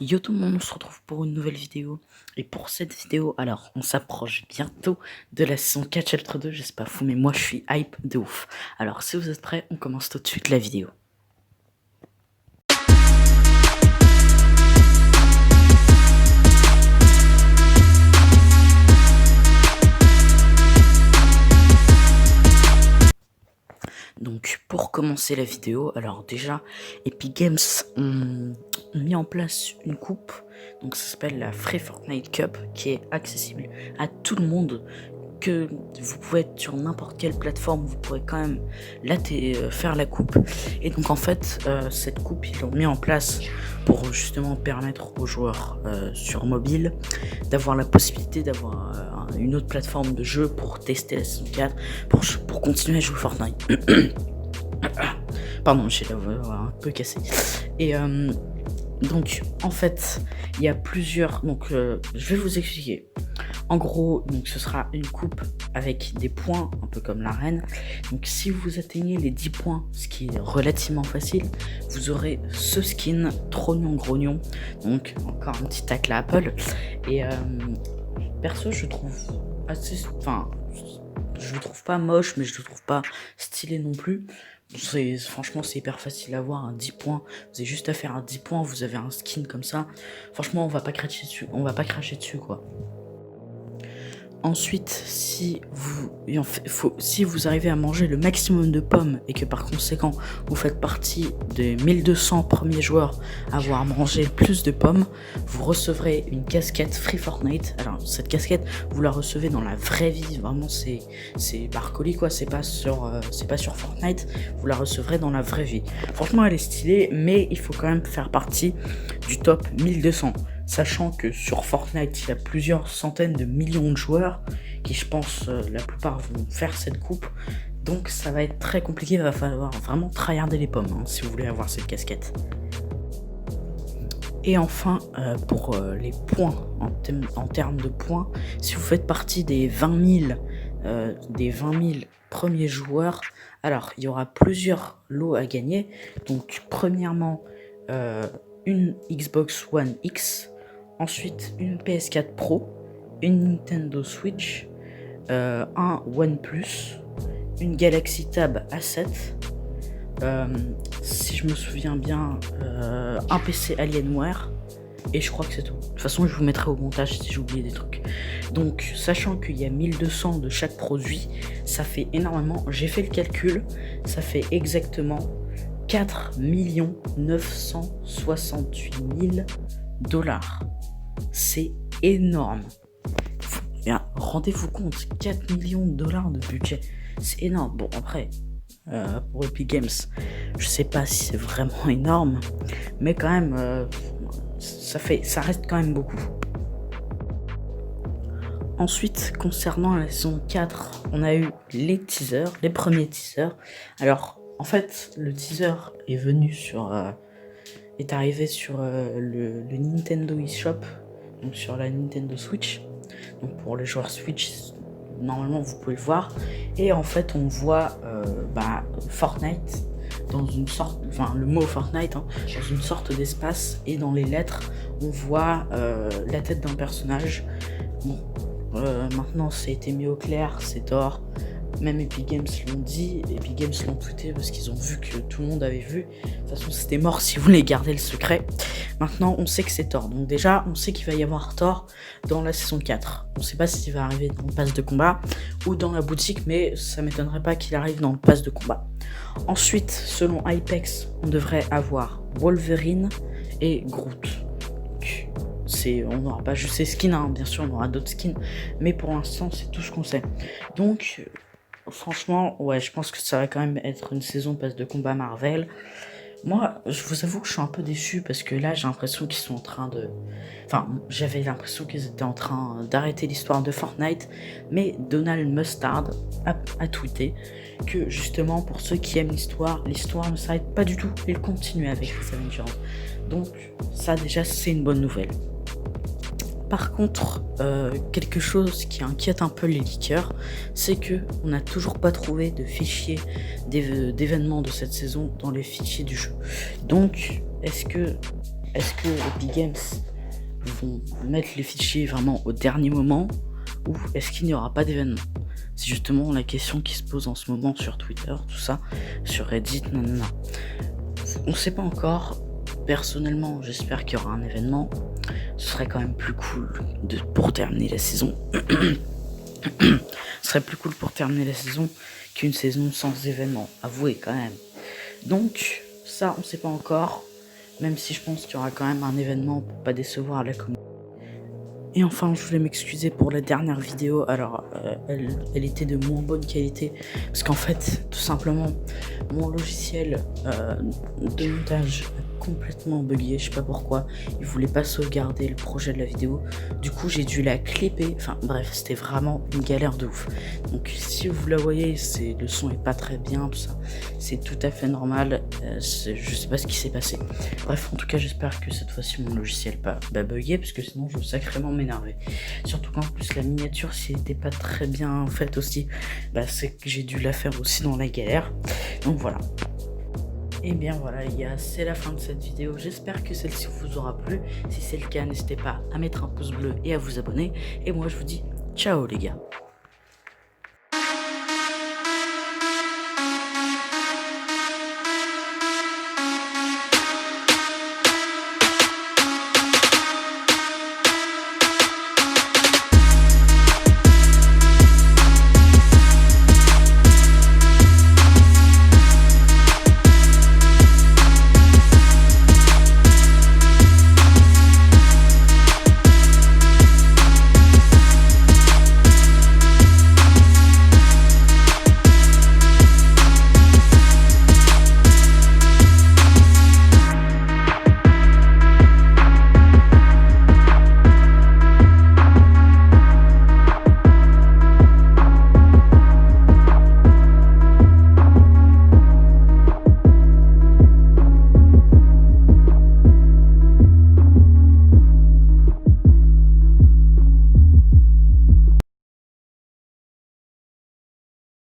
Yo tout le monde, on se retrouve pour une nouvelle vidéo. Et pour cette vidéo, alors on s'approche bientôt de la saison 4 chapitre 2, je sais pas fou, mais moi je suis hype de ouf. Alors si vous êtes prêts, on commence tout de suite la vidéo. Donc pour commencer la vidéo, alors déjà Epic Games ont mis en place une coupe, donc ça s'appelle la Free Fortnite Cup, qui est accessible à tout le monde, que vous pouvez être sur n'importe quelle plateforme, vous pourrez quand même faire la coupe. Et donc en fait cette coupe ils l'ont mis en place pour justement permettre aux joueurs sur mobile d'avoir la possibilité d'avoir une autre plateforme de jeu pour tester la saison 4, pour continuer à jouer Fortnite. Pardon, j'ai la voix un peu cassée. Et donc en fait il y a plusieurs, donc je vais vous expliquer. En gros, donc ce sera une coupe avec des points, un peu comme l'arène. Donc si vous atteignez les 10 points, ce qui est relativement facile, vous aurez ce skin Trognon Grognon. Donc encore un petit tacle à Apple. Et perso, je trouve assez... Enfin, je le trouve pas moche, mais je le trouve pas stylé non plus. Franchement, c'est hyper facile à avoir, un 10 points. Vous avez juste à faire un 10 points, vous avez un skin comme ça. Franchement, on va pas cracher dessus, quoi. Ensuite, si vous arrivez à manger le maximum de pommes et que par conséquent vous faites partie des 1200 premiers joueurs à avoir mangé le plus de pommes, vous recevrez une casquette Free Fortnite. Alors cette casquette, vous la recevez dans la vraie vie, vraiment c'est barcoli quoi, c'est pas sur Fortnite, vous la recevrez dans la vraie vie. Franchement elle est stylée, mais il faut quand même faire partie du top 1200. Sachant que sur Fortnite, il y a plusieurs centaines de millions de joueurs qui, je pense, la plupart vont faire cette coupe. Donc ça va être très compliqué, il va falloir vraiment tryharder les pommes si vous voulez avoir cette casquette. Et enfin, pour les points, en termes de points, si vous faites partie des 20 000 premiers joueurs, alors il y aura plusieurs lots à gagner. Donc premièrement, une Xbox One X, ensuite une PS4 Pro, une Nintendo Switch, un OnePlus, une Galaxy Tab A7, si je me souviens bien, un PC Alienware, et je crois que c'est tout. De toute façon, je vous mettrai au montage si j'ai oublié des trucs. Donc, sachant qu'il y a 1200 de chaque produit, ça fait énormément. J'ai fait le calcul, ça fait exactement 4 968 000 $. C'est énorme. Rendez-vous compte, 4 millions de $, de budget. C'est énorme. Bon, après, pour Epic Games, je sais pas si c'est vraiment énorme, mais quand même, ça reste quand même beaucoup. Ensuite, concernant la saison 4, on a eu les teasers, les premiers teasers. Alors, en fait, le teaser est arrivé sur le Nintendo eShop, donc sur la Nintendo Switch. Donc pour les joueurs Switch, normalement vous pouvez le voir. Et en fait, on voit Fortnite dans une sorte, le mot Fortnite, dans une sorte d'espace, et dans les lettres, on voit la tête d'un personnage. Bon, maintenant ça a été mis au clair, c'est Thor. Même Epic Games l'ont dit, Epic Games l'ont tweeté parce qu'ils ont vu que tout le monde avait vu. De toute façon, c'était mort si vous voulez garder le secret. Maintenant, on sait que c'est Thor. Donc déjà, on sait qu'il va y avoir Thor dans la saison 4. On sait pas s'il va arriver dans le pass de combat ou dans la boutique, mais ça m'étonnerait pas qu'il arrive dans le pass de combat. Ensuite, selon Hypex, on devrait avoir Wolverine et Groot. On n'aura pas juste ces skins, bien sûr, on aura d'autres skins, mais pour l'instant, c'est tout ce qu'on sait. Donc, franchement, ouais, je pense que ça va quand même être une saison passe de combat Marvel. Moi, je vous avoue que je suis un peu déçu parce que là, j'ai l'impression qu'ils sont en train de... j'avais l'impression qu'ils étaient en train d'arrêter l'histoire de Fortnite, mais Donald Mustard a tweeté que justement, pour ceux qui aiment l'histoire ne s'arrête pas du tout, il continue avec les Avengers. Donc, ça déjà, c'est une bonne nouvelle. Par contre, quelque chose qui inquiète un peu les leakers, c'est que on n'a toujours pas trouvé de fichier d'événements de cette saison dans les fichiers du jeu. Donc, est-ce que est-ce que Epic Games vont mettre les fichiers vraiment au dernier moment ou est-ce qu'il n'y aura pas d'événement? C'est justement la question qui se pose en ce moment sur Twitter, tout ça, sur Reddit, nanana. On sait pas encore. Personnellement, j'espère qu'il y aura un événement. Ce serait quand même plus cool pour terminer la saison. Ce serait plus cool pour terminer la saison qu'une saison sans événement. Avouez quand même. Donc, ça, on sait pas encore. Même si je pense qu'il y aura quand même un événement pour pas décevoir la communauté. Et enfin, je voulais m'excuser pour la dernière vidéo. Alors, elle était de moins bonne qualité. Parce qu'en fait, tout simplement, mon logiciel de montage a complètement bugué. Je sais pas pourquoi. Il voulait pas sauvegarder le projet de la vidéo. Du coup, j'ai dû la clipper. Enfin, bref, c'était vraiment une galère de ouf. Donc, si vous la voyez, le son est pas très bien, tout ça. C'est tout à fait normal. Je sais pas ce qui s'est passé. Bref, en tout cas, j'espère que cette fois-ci, mon logiciel pas bugué. Parce que sinon, je vais sacrément m'énerver. Surtout qu'en plus, la miniature, si elle était pas très bien faite aussi, c'est que j'ai dû la faire aussi dans la galère. Donc voilà. Et bien voilà les gars, c'est la fin de cette vidéo. J'espère que celle-ci vous aura plu. Si c'est le cas, n'hésitez pas à mettre un pouce bleu et à vous abonner. Et moi, je vous dis ciao les gars.